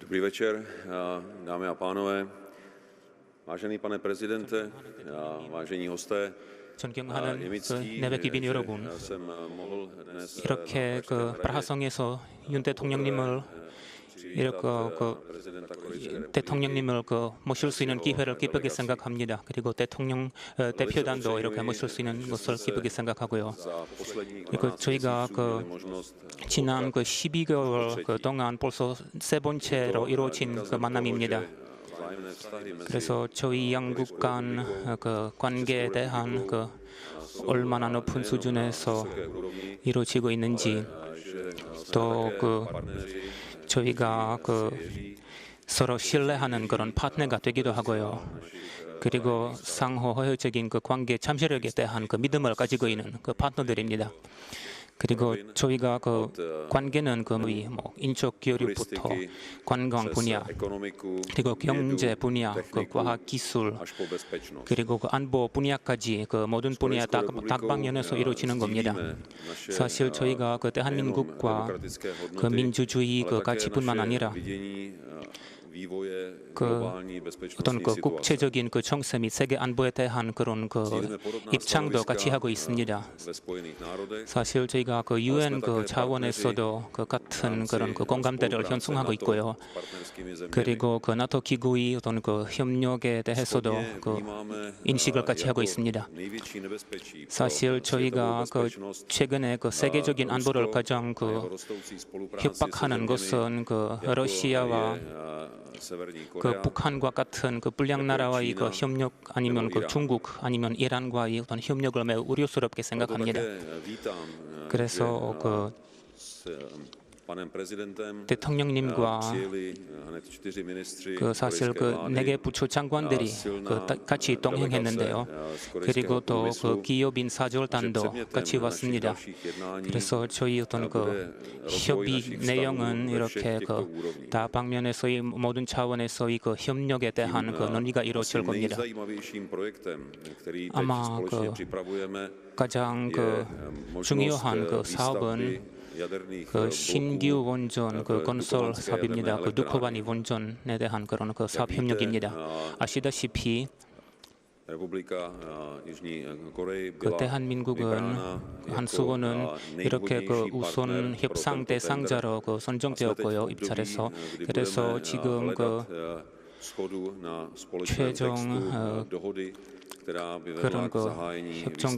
Dobrý večer, dámy a pánové, vážený pane prezidente, vážení hosté. 존경하는 내외 귀빈 여러분, 이렇게 프라하성에서 윤 대통령님을 대통령님을 모실 수 있는 기회를 기쁘게 생각합니다. 그리고 대통령 대표단도 이렇게 모실 수 있는 것을 기쁘게 생각하고요. 그리고 저희가 지난 12개월 동안 벌써 세 번째로 이루어진 만남입니다. 그래서 저희 양국 간 관계에 대한 얼마나 높은 수준에서 이루어지고 있는지, 또 저희가 서로 신뢰하는 그런 파트너가 되기도 하고요. 그리고 상호 허용적인 관계 잠재력에 대한 믿음을 가지고 있는 파트너들입니다. 그리고 저희가 관계는 인적 교류부터 관광 분야, 그리고 경제 분야, 과학 기술, 그리고 안보 분야까지 모든 분야 다방면에서 이루어지는 겁니다. 사실 저희가 대한민국과 민주주의 가치뿐만 아니라 어떤 국제적인 정세 및 세계 안보에 대한 그런 입장도 같이 하고 있습니다. 사실 저희가 UN 차원에서도 같은 그런 공감대를 형성하고 있고요. 그리고 나토 기구의 어떤 협력에 대해서도 인식을 같이 하고 있습니다. 사실 저희가 최근에 세계적인 안보를 가장 협박하는 것은 러시아와 북한과 같은 불량 나라와의 협력, 아니면 중국 아니면 이란과의 어떤 협력을 매우 우려스럽게 생각합니다. 그래서 대통령님과 사실 4개 부처 장관들이 같이 동행했는데요. 그리고 또 기업인 사절단도 같이 왔습니다. 그래서 저희 어떤 협의 내용은 이렇게 다방면에서의 모든 차원에서의 협력에 대한 논의가 이루어질 겁니다. 아마 가장 중요한 사업은 신규 원전 건설 사업입니다. 두코바니 원전에 대한 그런 사업 협력입니다. 아시다시피 대한민국은 한수원은 이렇게 우선 협상 대상자로 선정되었고요, 입찰에서. 그래서 지금 최종 그런 협정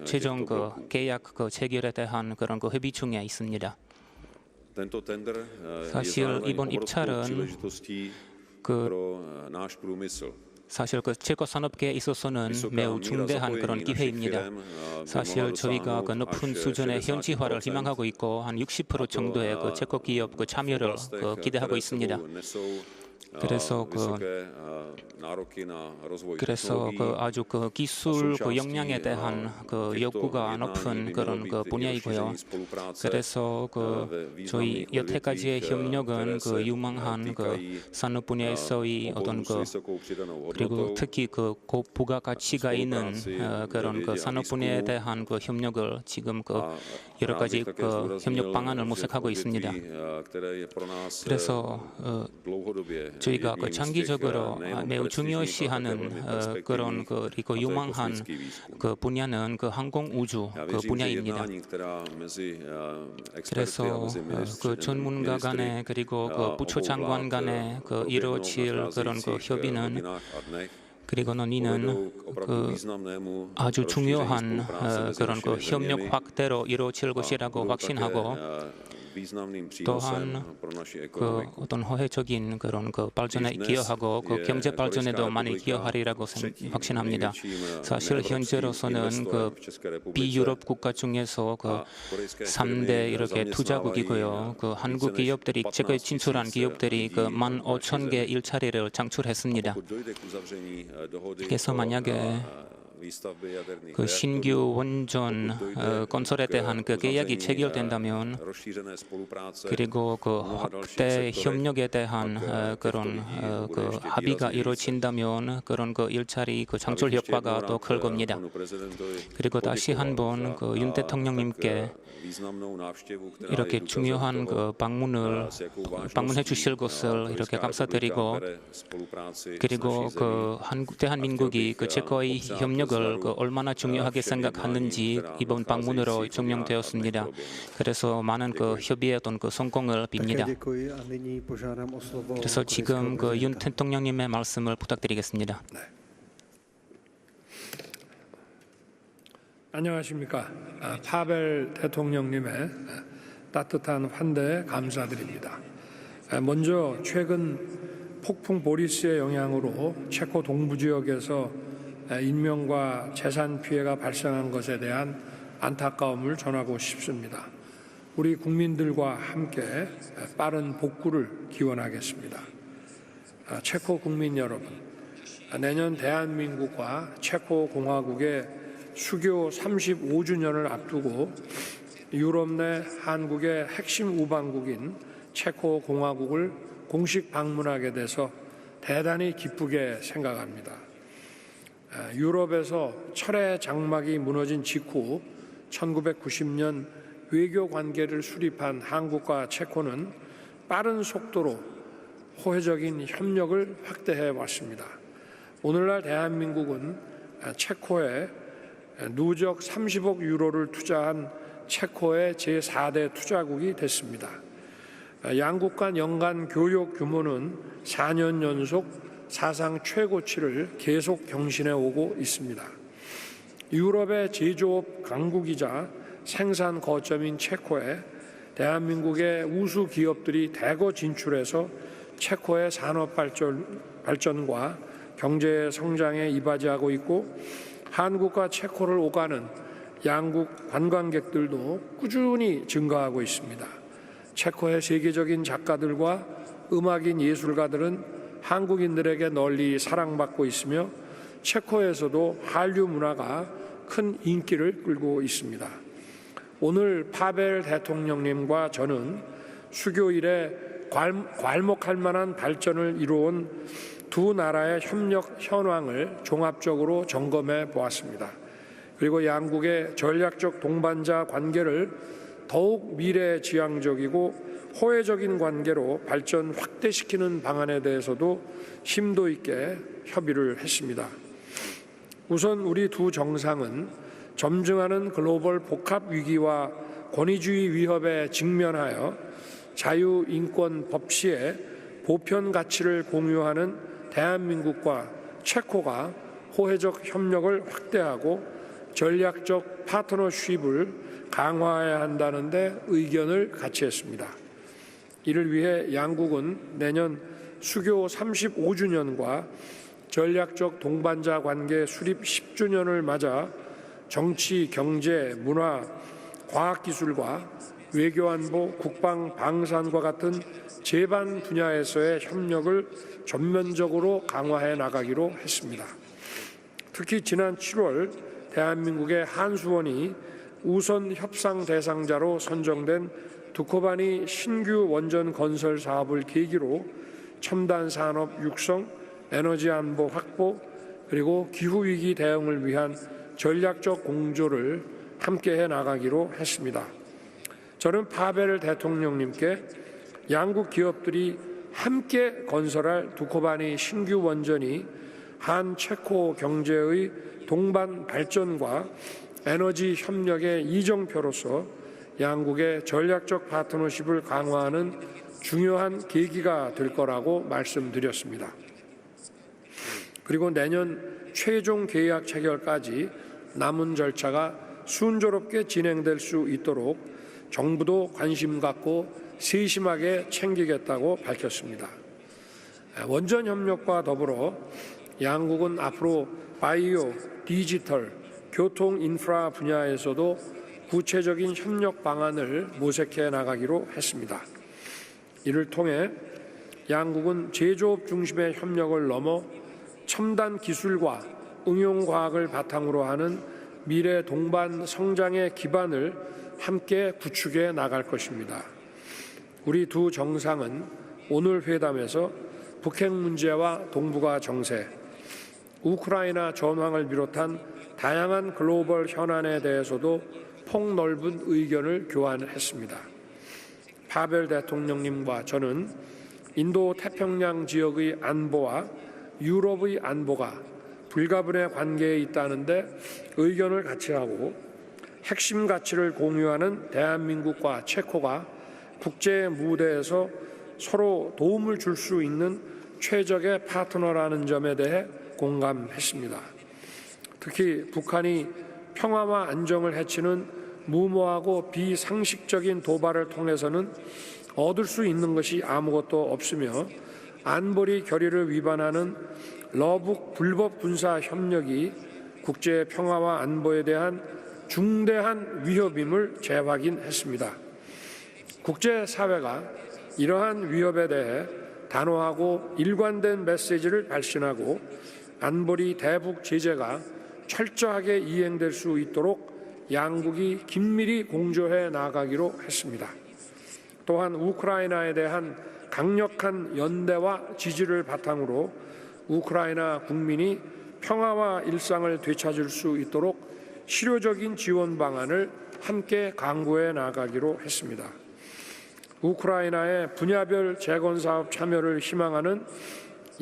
최종 계약 체결에 대한 그런 협의 중에 있습니다. 사실 이번 입찰은 사실 체코 산업계에 있어서는 매우 중대한 그런 기회입니다. 사실 저희가 높은 수준의 현지화를 희망하고 있고 한 60% 정도의 체코 기업 참여를 기대하고 있습니다. 그래서 아주 기술 역량에 대한 욕구가 높은 그런 분야이고요. 그래서 저희 여태까지의 협력은 유망한 산업 분야에서의 어떤 그리고 특히 고부가 가치가 있는 그런 산업 분야에 대한 협력을 지금 여러 가지 협력 방안을 모색하고 있습니다. 그래서 저희가 장기적으로 매우 중요시하는 그런 그리고 유망한 분야는 항공 우주 분야입니다. 그래서 전문가 간에 그리고 부처 장관 간에 이루어질 그런 협의는, 그리고 논의는 아주 중요한 그런 협력 확대로 이루어질 것이라고 확신하고, 또한 어떤 허회적인 그런 발전에 기여하고 경제 발전에도 많이 기여하리라고 확신합니다. 사실 현재로서는 비유럽 국가 중에서 3대 이렇게 투자국이고요. 한국 기업들이 최근에 진출한 기업들이 15,000개 일자리를 창출했습니다. 그래서 만약에 그 신규 원전 건설에 대한 그 계약이 체결된다면 그리고 그 확대 협력에 대한 그런 그 합의가 이루어진다면 그런 그 일자리 그 창출 효과가 더 클 겁니다. 그리고 다시 한번 그 윤 대통령님께 이렇게 중요한 그 방문해 주실 것을 이렇게 감사드리고 그리고 그 대한민국이 그 체코의 협력을 그 얼마나 중요하게 생각하는지 이번 방문으로 증명되었습니다. 그래서 많은 그 협의의 어떤 그 성공을 빕니다. 그래서 지금 그 윤 대통령님의 말씀을 부탁드리겠습니다. 안녕하십니까. 파벨 대통령님의 따뜻한 환대에 감사드립니다. 먼저 최근 폭풍 보리스의 영향으로 체코 동부 지역에서 인명과 재산 피해가 발생한 것에 대한 안타까움을 전하고 싶습니다. 우리 국민들과 함께 빠른 복구를 기원하겠습니다. 체코 국민 여러분, 내년 대한민국과 체코 공화국의 수교 35주년을 앞두고 유럽 내 한국의 핵심 우방국인 체코 공화국을 공식 방문하게 돼서 대단히 기쁘게 생각합니다. 유럽에서 철의 장막이 무너진 직후 1990년 외교 관계를 수립한 한국과 체코는 빠른 속도로 호혜적인 협력을 확대해 왔습니다. 오늘날 대한민국은 체코에 누적 30억 유로를 투자한 체코의 제4대 투자국이 됐습니다. 양국 간 연간 교역 규모는 4년 연속 사상 최고치를 계속 경신해 오고 있습니다. 유럽의 제조업 강국이자 생산 거점인 체코에 대한민국의 우수 기업들이 대거 진출해서 체코의 산업 발전과 경제 성장에 이바지하고 있고 한국과 체코를 오가는 양국 관광객들도 꾸준히 증가하고 있습니다. 체코의 세계적인 작가들과 음악인 예술가들은 한국인들에게 널리 사랑받고 있으며 체코에서도 한류 문화가 큰 인기를 끌고 있습니다. 오늘 파벨 대통령님과 저는 수교 이래 괄목할 만한 발전을 이루어온 두 나라의 협력 현황을 종합적으로 점검해 보았습니다. 그리고 양국의 전략적 동반자 관계를 더욱 미래지향적이고 호혜적인 관계로 발전 확대시키는 방안에 대해서도 심도 있게 협의를 했습니다. 우선 우리 두 정상은 점증하는 글로벌 복합 위기와 권위주의 위협에 직면하여 자유, 인권, 법치의 보편 가치를 공유하는 대한민국과 체코가 호혜적 협력을 확대하고 전략적 파트너십을 강화해야 한다는 데 의견을 같이 했습니다. 이를 위해 양국은 내년 수교 35주년과 전략적 동반자 관계 수립 10주년을 맞아 정치, 경제, 문화, 과학기술과 외교안보, 국방, 방산과 같은 제반 분야에서의 협력을 전면적으로 강화해 나가기로 했습니다. 특히 지난 7월 대한민국의 한수원이 우선 협상 대상자로 선정된 두코바니 신규 원전 건설 사업을 계기로 첨단 산업 육성, 에너지 안보 확보, 그리고 기후위기 대응을 위한 전략적 공조를 함께해 나가기로 했습니다. 저는 파벨 대통령님께 양국 기업들이 함께 건설할 두코바니 신규 원전이 한 체코 경제의 동반 발전과 에너지 협력의 이정표로서 양국의 전략적 파트너십을 강화하는 중요한 계기가 될 거라고 말씀드렸습니다. 그리고 내년 최종 계약 체결까지 남은 절차가 순조롭게 진행될 수 있도록 정부도 관심 갖고 세심하게 챙기겠다고 밝혔습니다. 원전 협력과 더불어 양국은 앞으로 바이오, 디지털, 교통 인프라 분야에서도 구체적인 협력 방안을 모색해 나가기로 했습니다. 이를 통해 양국은 제조업 중심의 협력을 넘어 첨단 기술과 응용과학을 바탕으로 하는 미래 동반 성장의 기반을 함께 구축해 나갈 것입니다. 우리 두 정상은 오늘 회담에서 북핵 문제와 동북아 정세, 우크라이나 전황을 비롯한 다양한 글로벌 현안에 대해서도 폭넓은 의견을 교환했습니다. 파벨 대통령님과 저는 인도 태평양 지역의 안보와 유럽의 안보가 불가분의 관계에 있다는데 의견을 같이 하고 핵심 가치를 공유하는 대한민국과 체코가 국제 무대에서 서로 도움을 줄 수 있는 최적의 파트너라는 점에 대해 공감했습니다. 특히 북한이 평화와 안정을 해치는 무모하고 비상식적인 도발을 통해서는 얻을 수 있는 것이 아무것도 없으며 안보리 결의를 위반하는 러북 불법 군사 협력이 국제 평화와 안보에 대한 중대한 위협임을 재확인했습니다. 국제사회가 이러한 위협에 대해 단호하고 일관된 메시지를 발신하고 안보리 대북 제재가 철저하게 이행될 수 있도록 양국이 긴밀히 공조해 나가기로 했습니다. 또한 우크라이나에 대한 강력한 연대와 지지를 바탕으로 우크라이나 국민이 평화와 일상을 되찾을 수 있도록 실효적인 지원 방안을 함께 강구해 나가기로 했습니다. 우크라이나의 분야별 재건사업 참여를 희망하는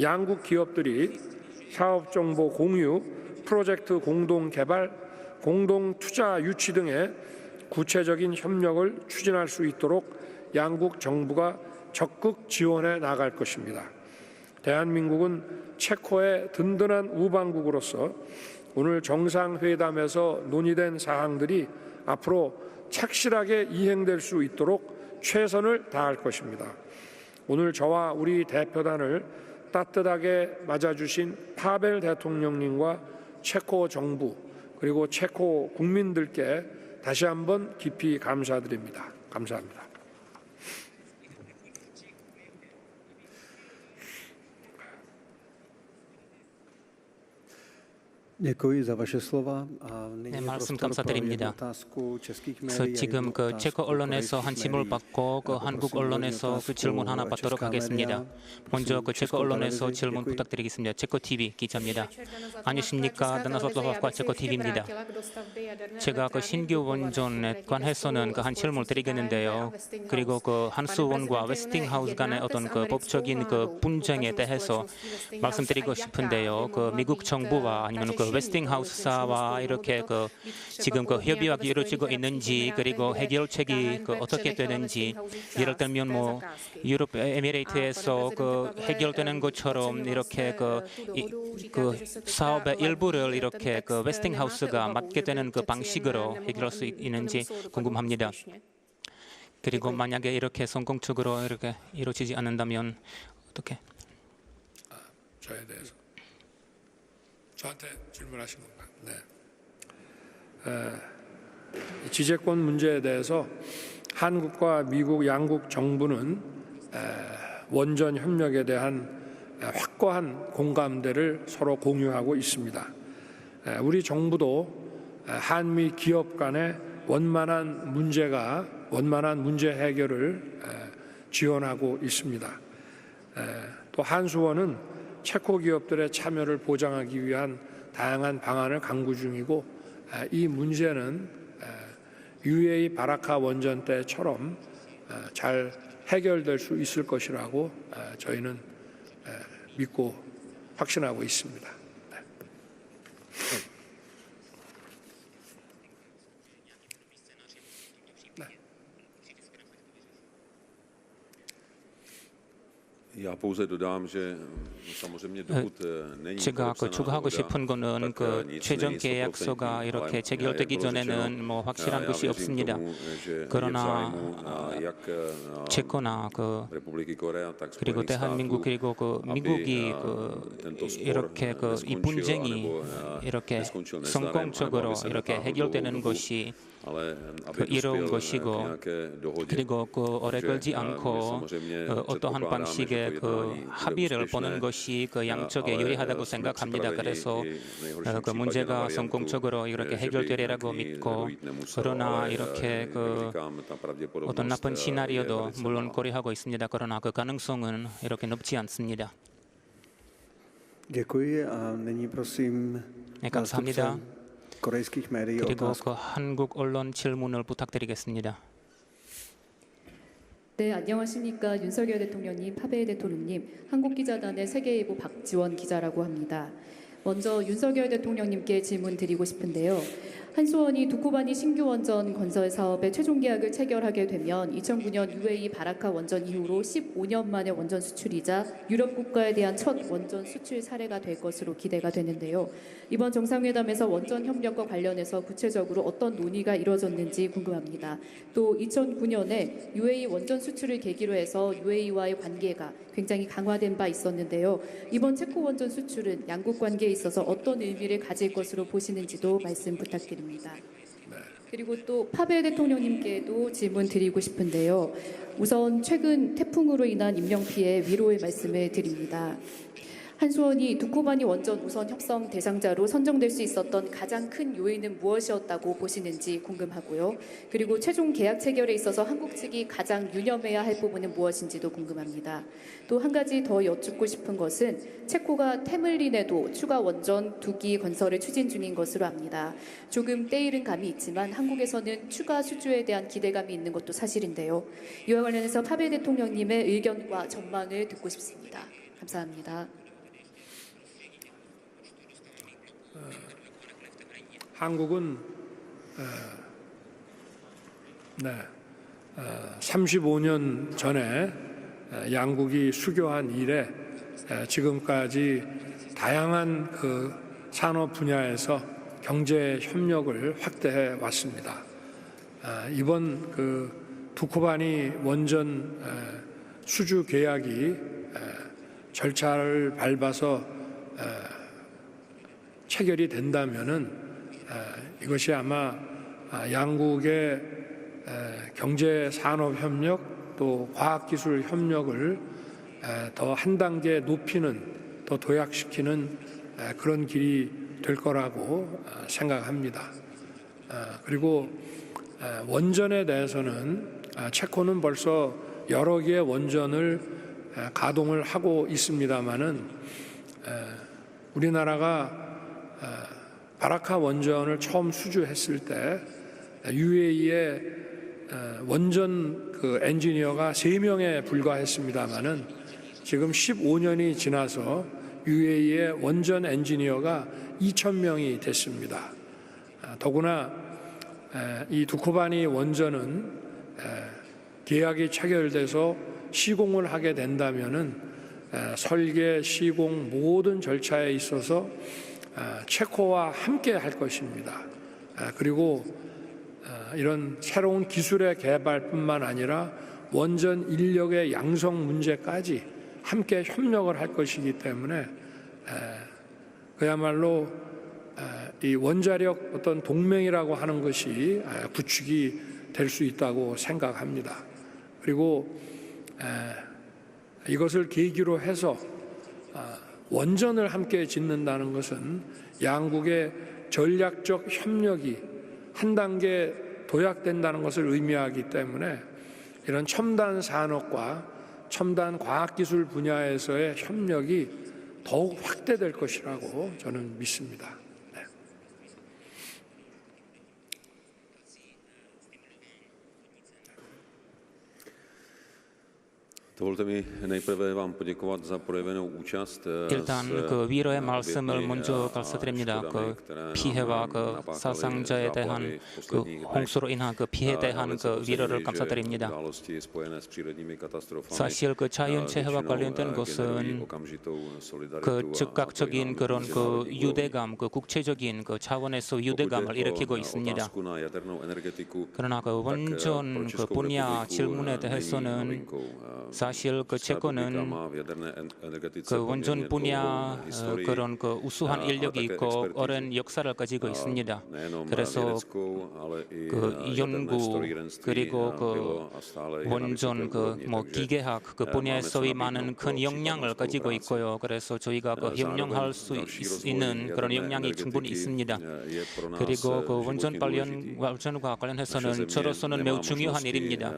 양국 기업들이 사업정보 공유, 프로젝트 공동개발, 공동투자 유치 등의 구체적인 협력을 추진할 수 있도록 양국 정부가 적극 지원해 나갈 것입니다. 대한민국은 체코의 든든한 우방국으로서 오늘 정상회담에서 논의된 사항들이 앞으로 착실하게 이행될 수 있도록 최선을 다할 것입니다. 오늘 저와 우리 대표단을 따뜻하게 맞아주신 파벨 대통령님과 체코 정부 그리고 체코 국민들께 다시 한번 깊이 감사드립니다. 감사합니다. 네, 말씀 감사드립니다. 그래서 지금 그 체코 언론에서 한 질문을 받고 그 한국 언론에서 그 질문 하나 받도록 하겠습니다. 먼저 그 체코 언론에서 질문 부탁드리겠습니다. 체코 TV 기자입니다. 안녕하십니까? 다나소슬로바크와 체코 TV입니다. 제가 그 신규 원전에 관해서는 그 한 질문을 드리겠는데요. 그리고 그 한수원과 웨스팅하우스 간의 어떤 그 법적인 그 분쟁에 대해서 말씀드리고 싶은데요. 그 미국 정부와 아니면 그 웨스팅하우스사와 이렇게 그 지금 그 협의가 이루어지고 있는지 그리고 해결책이 그 어떻게 되는지 예를 들면 뭐 유럽 에미레이트에서 그 해결되는 것처럼 이렇게 그 사업의 일부를 이렇게 그 웨스팅하우스가 맡게 되는 그 방식으로 해결할 수 있는지 궁금합니다. 그리고 만약에 이렇게 성공적으로 이렇게 이루어지지 않는다면 어떻게? 저에 대해서. 저한테 질문하신 건가요? 네. 지재권 문제에 대해서 한국과 미국 양국 정부는 원전 협력에 대한 확고한 공감대를 서로 공유하고 있습니다. 우리 정부도 한미 기업 간의 원만한 문제 해결을 지원하고 있습니다. 또 한수원은 체코 기업들의 참여를 보장하기 위한 다양한 방안을 강구 중이고 이 문제는 UAE 바라카 원전 때처럼 잘 해결될 수 있을 것이라고 저희는 믿고 확신하고 있습니다. 제가 그 추가하고 싶은 거는 그 최종 계약서가 이렇게 체결되기 전에는 뭐 확실한 것이 없습니다. 그러나 체코나 그 그리고 대한민국 그리고 그 미국이 그 이렇게 그 이 분쟁이 이렇게 성공적으로 이렇게 해결되는 것이 그 이로운 것이고 그리고 그 오래 걸지 않고 어떠한 방식의 이렇게 그 합의를 보는 것이 그 양쪽에 유리하다고 생각합니다. 그래서 그 문제가 성공적으로 이렇게 해결되리라고 믿고, 그러나 이렇게 그 어떤 나쁜 시나리오도 물론 고려하고 있습니다. 그러나 그 가능성은 이렇게 높지 않습니다. Děkuji a nyní prosím 네, 감사합니다. zástupce korejských médií o 그리고 otázku. 그 한국 언론 질문을 부탁드리겠습니다. 네, 안녕하십니까. 윤석열 대통령님, 파베 대통령님, 한국기자단의 세계일보 박지원 기자라고 합니다. 먼저 윤석열 대통령님께 질문 드리고 싶은데요. 한수원이 두쿠바니 신규 원전 건설 사업의 최종 계약을 체결하게 되면 2009년 UAE 바라카 원전 이후로 15년 만에 원전 수출이자 유럽 국가에 대한 첫 원전 수출 사례가 될 것으로 기대가 되는데요. 이번 정상회담에서 원전 협력과 관련해서 구체적으로 어떤 논의가 이루어졌는지 궁금합니다. 또 2009년에 UAE 원전 수출을 계기로 해서 UAE와의 관계가 굉장히 강화된 바 있었는데요. 이번 체코 원전 수출은 양국 관계에 있어서 어떤 의미를 가질 것으로 보시는지도 말씀 부탁드립니다. 그리고 또 파벨 대통령님께도 질문 드리고 싶은데요. 우선 최근 태풍으로 인한 인명피해 위로의 말씀을 드립니다. 한수원이 두쿠바니 원전 우선 협상 대상자로 선정될 수 있었던 가장 큰 요인은 무엇이었다고 보시는지 궁금하고요. 그리고 최종 계약 체결에 있어서 한국 측이 가장 유념해야 할 부분은 무엇인지도 궁금합니다. 또 한 가지 더 여쭙고 싶은 것은 체코가 테물린에도 추가 원전 2기 건설을 추진 중인 것으로 압니다. 조금 때이른 감이 있지만 한국에서는 추가 수주에 대한 기대감이 있는 것도 사실인데요. 이와 관련해서 파벨 대통령님의 의견과 전망을 듣고 싶습니다. 감사합니다. 한국은 35년 전에 양국이 수교한 이래 지금까지 다양한 그 산업 분야에서 경제 협력을 확대해 왔습니다. 이번 그 두쿠바니 원전 수주 계약이 절차를 밟아서 체결이 된다면은 이것이 아마 양국의 경제 산업 협력 또 과학기술 협력을 더 한 단계 높이는 더 도약시키는 그런 길이 될 거라고 생각합니다. 그리고 원전에 대해서는 체코는 벌써 여러 개의 원전을 가동을 하고 있습니다마는 우리나라가 바라카 원전을 처음 수주했을 때 UAE의 원전 그 엔지니어가 3명에 불과했습니다마는 지금 15년이 지나서 UAE의 원전 엔지니어가 2,000명이 됐습니다. 더구나 이 두쿠바니 원전은 계약이 체결돼서 시공을 하게 된다면은 설계, 시공 모든 절차에 있어서 체코와 함께 할 것입니다. 그리고 이런 새로운 기술의 개발뿐만 아니라 원전 인력의 양성 문제까지 함께 협력을 할 것이기 때문에 그야말로 이 원자력 어떤 동맹이라고 하는 것이 구축이 될 수 있다고 생각합니다. 그리고 이것을 계기로 해서 원전을 함께 짓는다는 것은 양국의 전략적 협력이 한 단계 도약된다는 것을 의미하기 때문에 이런 첨단 산업과 첨단 과학기술 분야에서의 협력이 더욱 확대될 것이라고 저는 믿습니다. Dovolte mi nejprve vám poděkovat za projevenou účast. 일단 그 위로의 말씀을 먼저 감사드립니다. 그 피해와 그 사상자에 대한 그 홍수로 인한 그 피해에 대한 그 위로를 감사드립니다. 사실 그 자연재해와 관련된 것은 그 즉각적인 그런 그 유대감, 그 국제적인 그 차원에서 유대감을 일으키고 있습니다. 그러나 그 원전 그 분야 질문에 대해서는 사실 그 체코는 그 원전 분야 그런 그 우수한 인력이 있고 오랜 역사를 가지고 있습니다. 그래서 그 연구 그리고 그 원전 그 뭐 기계학 그 분야에 소위 많은 큰 역량을 가지고 있고요. 그래서 저희가 그 협력할 수 있는 그런 역량이 충분히 있습니다. 그리고 그 원전과 관련해서는 저로서는 매우 중요한 일입니다.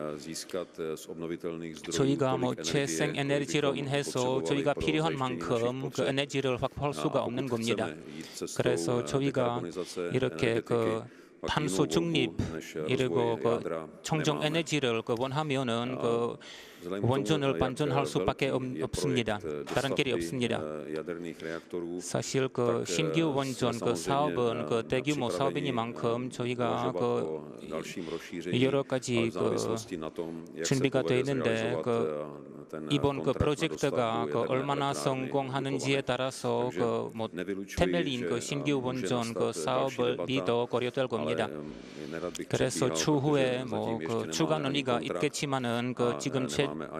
저희가 뭐 재생 에너지로 인해서 저희가 필요한 만큼 그 에너지를 확보할 수가 없는 겁니다. 그래서 저희가 이렇게 그 탄소 중립 그리고 그 청정 에너지를 그 원하면은 그 원전을 반전할 수밖에 없습니다. 다른 길이 없습니다. 사실 그 신규 원전 그 사업은 그 대규모 사업이니만큼 저희가 그 여러 가지 그 준비가 되어 있는데 그 이번 그 프로젝트가 그 얼마나 성공하는지에 따라서 그 뭐 테멜인 그 신규 원전 그 사업이 더 고려될 겁니다. 그래서 추후에 뭐 그 추가 논의가 있겠지만은 그 지금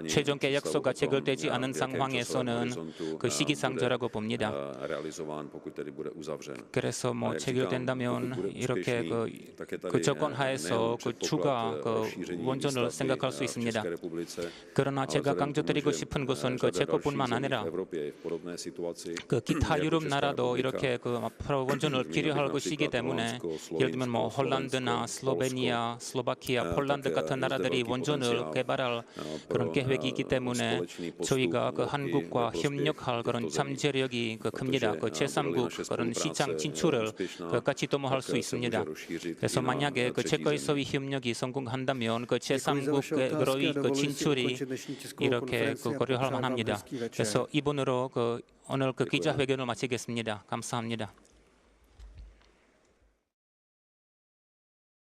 최종 계약서가 체결되지 않은 상황에서는 그 시기상조라고 봅니다. 그래서 뭐 체결된다면 이렇게 그 조건 하에서 그 추가 그 원전을 생각할 수 있습니다. 그러나 제가 강조드리고 싶은 것은 그 체코뿐만 아니라 그 기타 유럽 나라도 이렇게 그 앞으로 원전을 필요할 것이기 때문에 예를 들면 뭐 홀란드나 슬로베니아, 슬로바키아, 폴란드 같은 나라들이 원전을 개발할 그런 계획이기 때문에 저희가 그 한국과 협력할 그런 잠재력이 큽니다. 그 제3국 그런 시장 진출을 같이 도모할 수 있습니다. 그래서 만약에 그 체코에서의 협력이 성공한다면 그 제3국으로의 그 진출이 이렇게 그 고려할 만합니다. 그래서 이번으로 그 오늘 그 기자회견을 마치겠습니다. 감사합니다.